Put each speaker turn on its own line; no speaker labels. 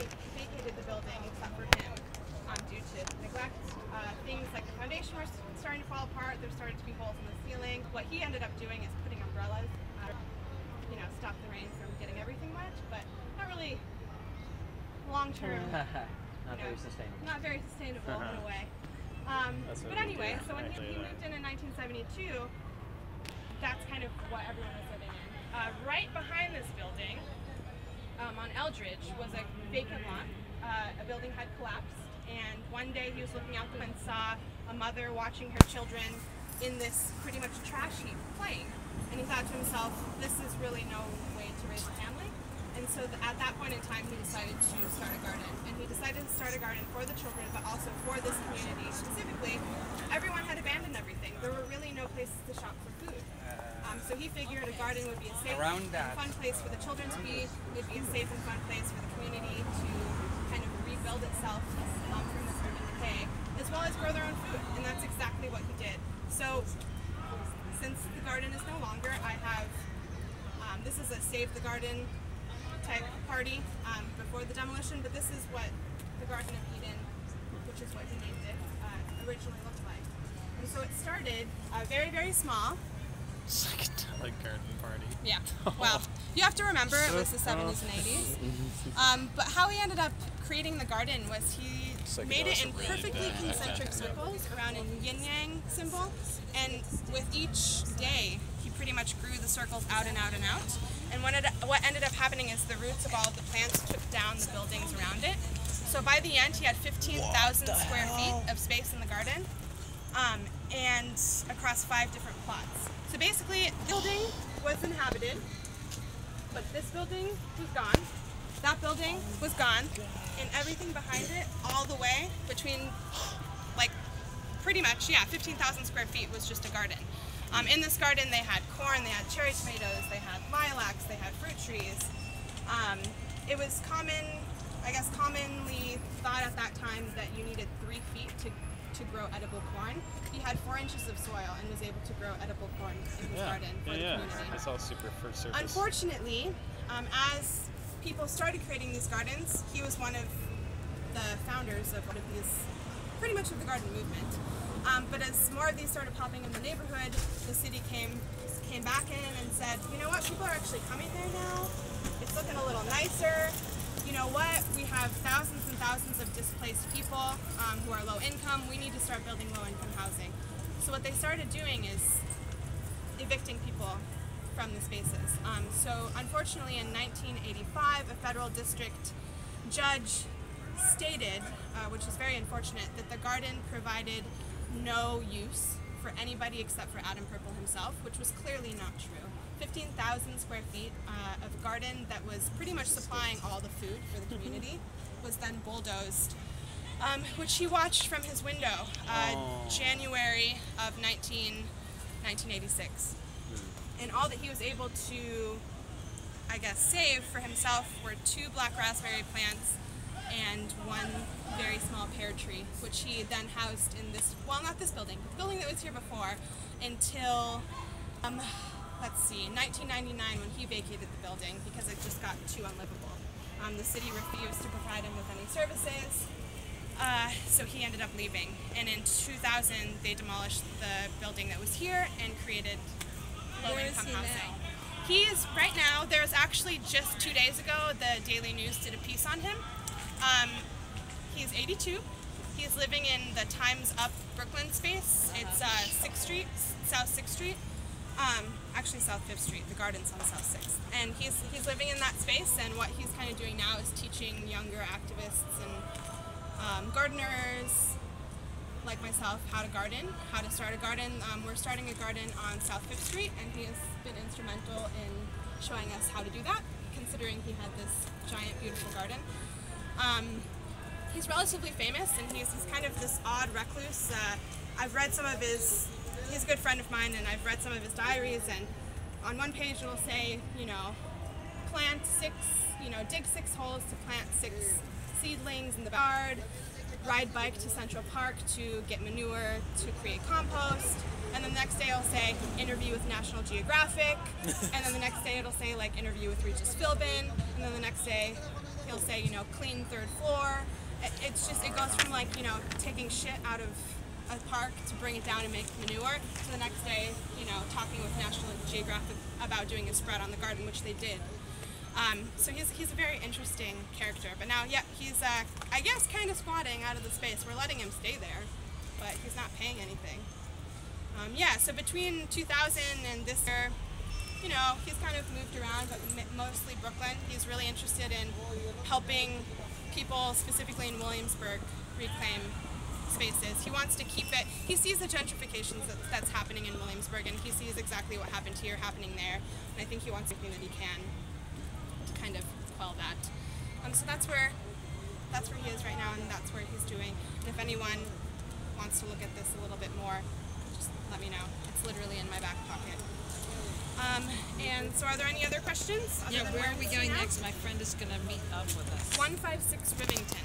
they vacated the building except for him due to neglect. Things like the foundation were starting to fall apart. There started to be holes in the ceiling. What he ended up doing is putting umbrellas, stop the rain from getting everything wet, but not really long-term.
Very sustainable.
Not very sustainable in a way. But anyway, so when he moved in 1972, that's kind of what everyone was living in. Right behind this building, on Eldridge, was a vacant lot. A building had collapsed, and one day he was looking out and saw a mother watching her children in this pretty much trash heap playing. And he thought to himself, this is really no way to raise a family. And so at that point in time, he decided to start a garden. And he decided to start a garden for the children, but also for this community. Specifically, everyone had abandoned everything. There were really no places to shop for food. So he figured a garden would be a safe and fun place for the children to be. It would be a safe and fun place for the community to kind of rebuild itself from this urban decay, as well as grow their own food. And that's exactly what he did. So since the garden is no longer, I have, this is a Save the Garden type party before the demolition, but this is what the Garden of Eden, which is what he named it, originally looked like. And so it started very, very small.
Psychedelic garden party.
Yeah. Well, you have to remember it was the 70s and 80s. But how he ended up creating the garden was he made it in perfectly concentric circles around a yin-yang symbol. And with each day, he pretty much grew the circles out and out and out. And what ended up happening is the roots of all of the plants took down the buildings around it. So by the end, he had 15,000 square feet of space in the garden, and across 5 different plots. So basically, the building was inhabited, but this building was gone, that building was gone, and everything behind it, all the way between, like, pretty much, yeah, 15,000 square feet was just a garden. In this garden, they had corn, they had cherry tomatoes, they had lilacs, they had fruit trees. It was commonly thought at that time that you needed 3 feet to grow edible corn. He had 4 inches of soil and was able to grow edible corn in his garden for the community.
It's all super for surface.
Unfortunately, as people started creating these gardens, he was one of the founders of pretty much of the garden movement. But as more of these started popping in the neighborhood, the city came back in and said, you know what, people are actually coming there now. It's looking a little nicer. You know what, we have thousands and thousands of displaced people who are low income. We need to start building low income housing. So what they started doing is evicting people from the spaces. So unfortunately in 1985, a federal district judge stated, which is very unfortunate, that the garden provided no use for anybody except for Adam Purple himself, which was clearly not true. 15,000 square feet of garden that was pretty much supplying all the food for the community was then bulldozed, which he watched from his window, January of 1986. And all that he was able to, I guess, save for himself were 2 black raspberry plants and 1 very small pear tree, which he then housed in this, well, not this building, but the building that was here before, until, let's see, 1999 when he vacated the building because it just got too unlivable. The city refused to provide him with any services, so he ended up leaving. And in 2000, they demolished the building that was here and created low-income housing. He is, right now, there's actually just 2 days ago, the Daily News did a piece on him. He's 82. He's living in the Time's Up Brooklyn space. It's 6th Street, South 6th Street. Actually South 5th Street, the garden's on South 6th. And he's living in that space, and what he's kind of doing now is teaching younger activists and gardeners like myself how to garden, how to start a garden. We're starting a garden on South 5th Street, and he has been instrumental in showing us how to do that, considering he had this giant, beautiful garden. He's relatively famous, and he's kind of this odd recluse. I've read some of he's a good friend of mine, and I've read some of his diaries, and on one page it'll say, dig 6 holes to plant 6 seedlings in the yard, ride bike to Central Park to get manure to create compost, And then the next day it'll say interview with National Geographic, and then the next day it'll say like interview with Regis Philbin, and then the next day he'll say, you know, clean third floor. It's just, it goes from like, you know, taking shit out of a park to bring it down and make manure, to the next day, you know, talking with National Geographic about doing a spread on the garden, which they did. So he's a very interesting character. But now, yeah, he's, I guess, kind of squatting out of the space. We're letting him stay there, but he's not paying anything. Yeah, so between 2000 and this year, you know, he's kind of moved around, but mostly Brooklyn. He's really interested in helping people, specifically in Williamsburg, reclaim spaces. He wants to keep it. He sees the gentrification that's happening in Williamsburg, and he sees exactly what happened here happening there. And I think he wants something that he can to kind of quell that. So that's where he is right now, and that's where he's doing. And if anyone wants to look at this a little bit more, just let me know. It's literally in my back pocket. And so are there any other questions?
Yeah, where are we going next? My friend is going to meet up with us.
156 Rivington.